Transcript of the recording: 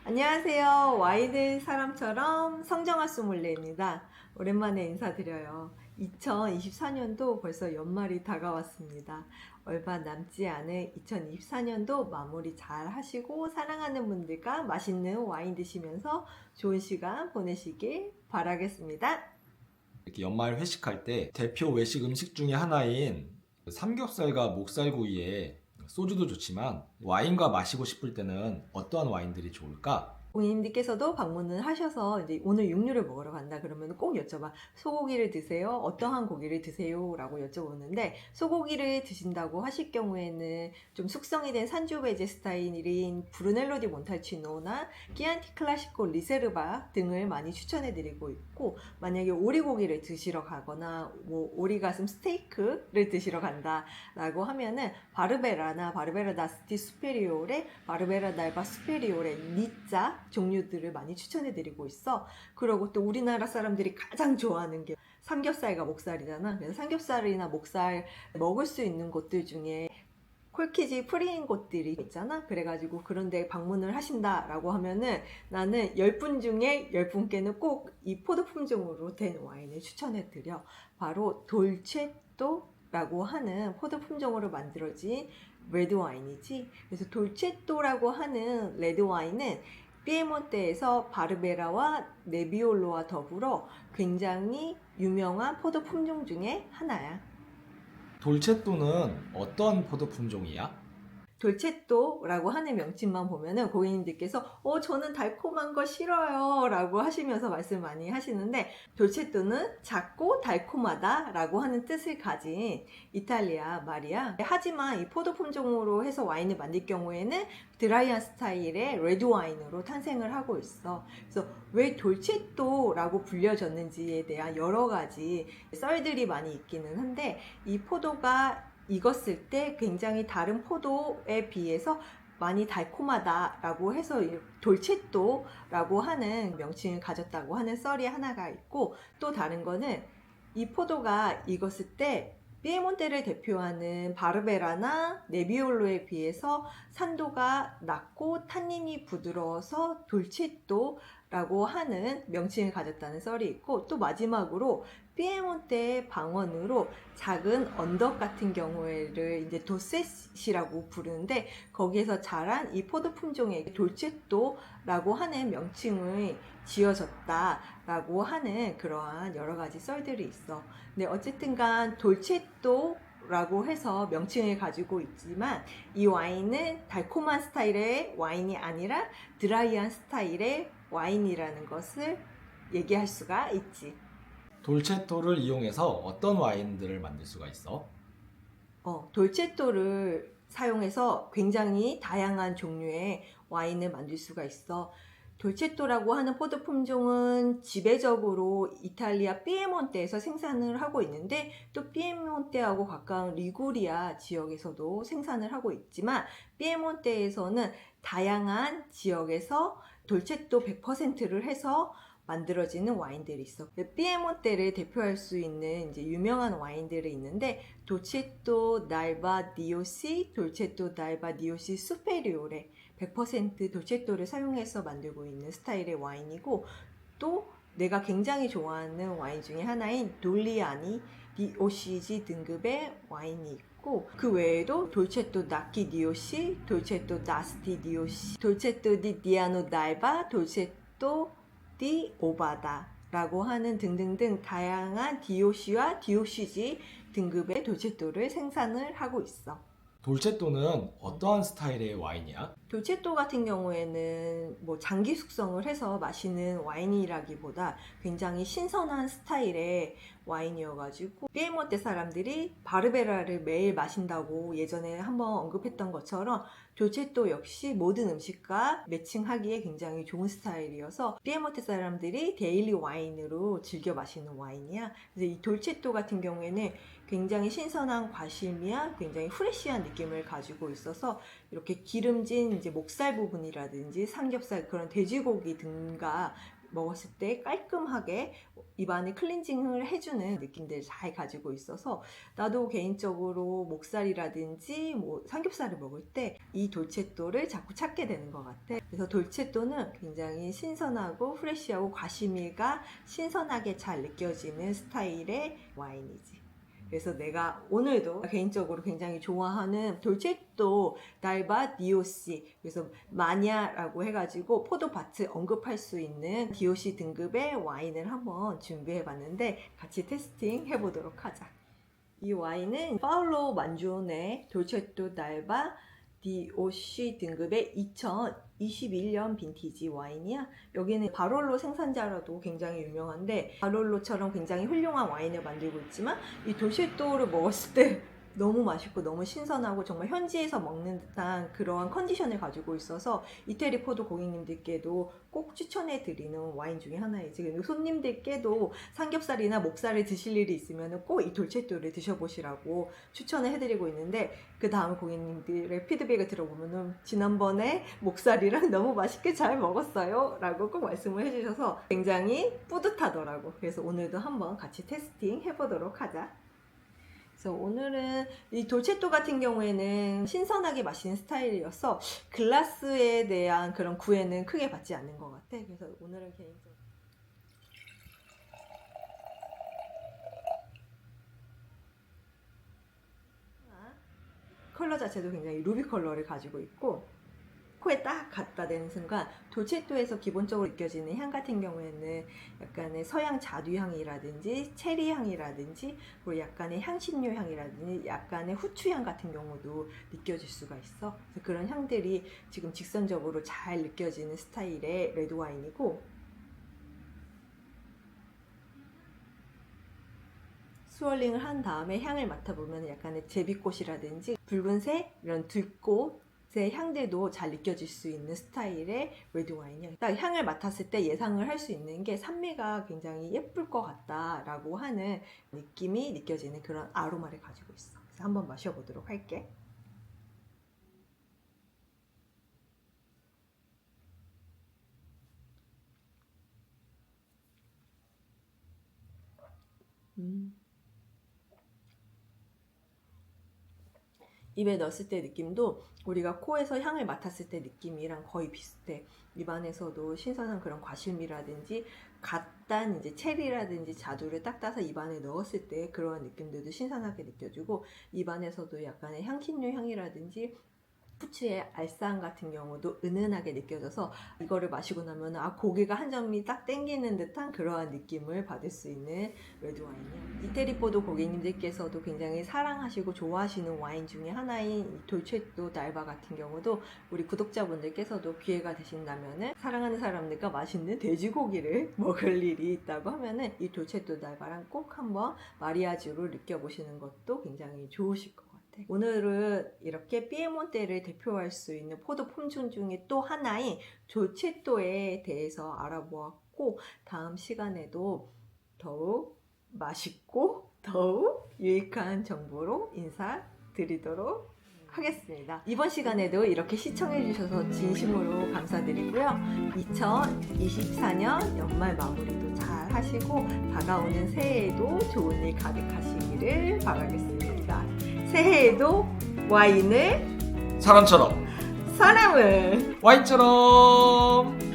안녕하세요. 와인을 사람처럼 성정아 소믈리에입니다. 오랜만에 인사드려요. 2024년도 벌써 연말이 다가왔습니다. 얼마 남지 않은 2024년도 마무리 잘 하시고 사랑하는 분들과 맛있는 와인 드시면서 좋은 시간 보내시길 바라겠습니다. 이렇게 연말 회식할 때 대표 외식 음식 중에 하나인 삼겹살과 목살구이에 소주도 좋지만 와인과 마시고 싶을 때는 어떠한 와인들이 좋을까? 고객님들께서도 방문을 하셔서 이제 오늘 육류를 먹으러 간다 그러면 꼭 여쭤봐. 소고기를 드세요? 어떠한 고기를 드세요? 라고 여쭤보는데 소고기를 드신다고 하실 경우에는 좀 숙성이 된 산조베제 스타일인 브루넬로 디 몬탈치노나 끼안티 클라시코 리세르바 등을 많이 추천해 드리고 있고, 만약에 오리고기를 드시러 가거나 뭐 오리가슴 스테이크를 드시러 간다 라고 하면은 바르베라나 바르베라 다스티 수페리오레, 바르베라 날바 수페리오레 니자 종류들을 많이 추천해드리고 있어. 그리고 또 우리나라 사람들이 가장 좋아하는 게 삼겹살과 목살이잖아. 그래서 삼겹살이나 목살 먹을 수 있는 곳들 중에 콜키지 프리인 곳들이 있잖아. 그래가지고 그런데 방문을 하신다라고 하면은 나는 10분 중에 10분께는 꼭 이 포도 품종으로 된 와인을 추천해드려. 바로 돌체또라고 하는 포도 품종으로 만들어진 레드 와인이지. 그래서 돌체또라고 하는 레드 와인은 피에몬테에서 바르베라와 네비올로와 더불어 굉장히 유명한 포도 품종 중에 하나야. 돌체또는 어떤 포도 품종이야? 돌체또라고 하는 명칭만 보면은 고객님들께서 저는 달콤한 거 싫어요 라고 하시면서 말씀 많이 하시는데, 돌체또는 작고 달콤하다 라고 하는 뜻을 가진 이탈리아 말이야. 하지만 이 포도 품종으로 해서 와인을 만들 경우에는 드라이한 스타일의 레드 와인으로 탄생을 하고 있어. 그래서 왜 돌체또라고 불려졌는지에 대한 여러 가지 썰들이 많이 있기는 한데, 이 포도가 익었을 때 굉장히 다른 포도에 비해서 많이 달콤하다라고 해서 돌체또라고 하는 명칭을 가졌다고 하는 썰이 하나가 있고, 또 다른 거는 이 포도가 익었을 때 피에몬테를 대표하는 바르베라나 네비올로에 비해서 산도가 낮고 탄닌이 부드러워서 돌체또라고 하는 명칭을 가졌다는 썰이 있고, 또 마지막으로 피에몬테의 방언으로 작은 언덕 같은 경우에를 이제 도세시라고 부르는데, 거기에서 자란 이 포도 품종에 돌체또라고 하는 명칭을 지어졌다라고 하는 그러한 여러 가지 썰들이 있어. 근데 어쨌든 간 돌체또라고 해서 명칭을 가지고 있지만 이 와인은 달콤한 스타일의 와인이 아니라 드라이한 스타일의 와인이라는 것을 얘기할 수가 있지. 돌체또를 이용해서 어떤 와인들을 만들 수가 있어? 돌체또를 사용해서 굉장히 다양한 종류의 와인을 만들 수가 있어. 돌체또라고 하는 포도 품종은 지배적으로 이탈리아 피에몬테에서 생산을 하고 있는데, 또 피에몬테하고 가까운 리구리아 지역에서도 생산을 하고 있지만, 피에몬테에서는 다양한 지역에서 돌체또 100%를 해서 만들어지는 와인들이 있어. 피에몬테를 대표할 수 있는 이제 유명한 와인들이 있는데, 돌체또 날바 디오시, 돌체또 날바 디오시 수페리오레 100% 돌체또를 사용해서 만들고 있는 스타일의 와인이고, 또 내가 굉장히 좋아하는 와인 중에 하나인 돌리아니 디오시지 등급의 와인이 있고, 그 외에도 돌체또 나키 디오시, 돌체또 나스티 디오시, 돌체또 디 디아노 날바, 돌체또 디 오바다 라고 하는 등등등 다양한 디오시와 디오시지 등급의 돌체또를 생산을 하고 있어. 돌체또는 어떠한 스타일의 와인이야? 돌체또 같은 경우에는 뭐 장기 숙성을 해서 마시는 와인이라기보다 굉장히 신선한 스타일의 와인이어가지고, 피에몬테 사람들이 바르베라를 매일 마신다고 예전에 한번 언급했던 것처럼 돌체또 역시 모든 음식과 매칭하기에 굉장히 좋은 스타일이어서 피에몬테 사람들이 데일리 와인으로 즐겨 마시는 와인이야. 그래서 이 돌체또 같은 경우에는 굉장히 신선한 과실미와 굉장히 프레시한 느낌을 가지고 있어서 이렇게 기름진 이제 목살 부분이라든지 삼겹살, 그런 돼지고기 등과 먹었을 때 깔끔하게 입안을 클렌징을 해주는 느낌들을 잘 가지고 있어서 나도 개인적으로 목살이라든지 뭐 삼겹살을 먹을 때 이 돌체또를 자꾸 찾게 되는 것 같아. 그래서 돌체또는 굉장히 신선하고 프레쉬하고 과시미가 신선하게 잘 느껴지는 스타일의 와인이지. 그래서 내가 오늘도 개인적으로 굉장히 좋아하는 돌체또 달바 DOC, 그래서 마냐라고 해가지고 포도밭을 언급할 수 있는 DOC 등급의 와인을 한번 준비해봤는데 같이 테스팅 해보도록 하자. 이 와인은 파울로 만존의 돌체또 달바 DOC 등급의 2021년 빈티지 와인이야. 여기는 바롤로 생산자라도 굉장히 유명한데 바롤로처럼 굉장히 훌륭한 와인을 만들고 있지만 이 돌체또를 먹었을 때 너무 맛있고 너무 신선하고 정말 현지에서 먹는 듯한 그러한 컨디션을 가지고 있어서 이태리 포도 고객님들께도 꼭 추천해 드리는 와인 중에 하나이지. 그리고 손님들께도 삼겹살이나 목살을 드실 일이 있으면 꼭 이 돌체또를 드셔보시라고 추천을 해드리고 있는데 그 다음 고객님들의 피드백을 들어보면은 지난번에 목살이랑 너무 맛있게 잘 먹었어요 라고 꼭 말씀을 해주셔서 굉장히 뿌듯하더라고. 그래서 오늘도 한번 같이 테스팅 해보도록 하자. 그래서 오늘은 이 돌체또 같은 경우에는 신선하게 마시는 스타일이어서 글라스에 대한 그런 구애는 크게 받지 않는 것 같아. 그래서 오늘은 개인적으로 컬러 자체도 굉장히 루비 컬러를 가지고 있고 코에 딱 갖다 대는 순간 돌체또에서 기본적으로 느껴지는 향 같은 경우에는 약간의 서양 자두향이라든지 체리향이라든지 그리고 약간의 향신료 향이라든지 약간의 후추향 같은 경우도 느껴질 수가 있어. 그래서 그런 향들이 지금 직선적으로 잘 느껴지는 스타일의 레드와인이고 스월링을 한 다음에 향을 맡아보면 약간의 제비꽃이라든지 붉은색 이런 들꽃 의 향들도 잘 느껴질 수 있는 스타일의 레드와인이야. 딱 향을 맡았을 때 예상을 할 수 있는 게 산미가 굉장히 예쁠 것 같다라고 하는 느낌이 느껴지는 그런 아로마를 가지고 있어. 그래서 한번 마셔보도록 할게. 입에 넣었을 때 느낌도 우리가 코에서 향을 맡았을 때 느낌이랑 거의 비슷해. 입안에서도 신선한 그런 과실미라든지 갓단 이제 체리라든지 자두를 딱 따서 입안에 넣었을 때 그런 느낌들도 신선하게 느껴지고 입안에서도 약간의 향신료 향이라든지 후추의 알싸함 같은 경우도 은은하게 느껴져서 이거를 마시고 나면 고기가 한 점이 딱 땡기는 듯한 그러한 느낌을 받을 수 있는 레드와인이야. 이태리 포도 고객님들께서도 굉장히 사랑하시고 좋아하시는 와인 중에 하나인 돌체또 달바 같은 경우도 우리 구독자분들께서도 기회가 되신다면은 사랑하는 사람들과 맛있는 돼지고기를 먹을 일이 있다고 하면은 이 돌체또 달바랑 꼭 한번 마리아주로 느껴보시는 것도 굉장히 좋으실 것 같아요. 오늘은 이렇게 피에몬테를 대표할 수 있는 포도 품종 중에 또 하나인 돌체또에 대해서 알아보았고 다음 시간에도 더욱 맛있고 더욱 유익한 정보로 인사드리도록 하겠습니다. 이번 시간에도 이렇게 시청해 주셔서 진심으로 감사드리고요. 2024년 연말 마무리도 잘 하시고 다가오는 새해에도 좋은 일 가득하시기를 바라겠습니다. 새해에도 와인을 사람처럼 사람을 와인처럼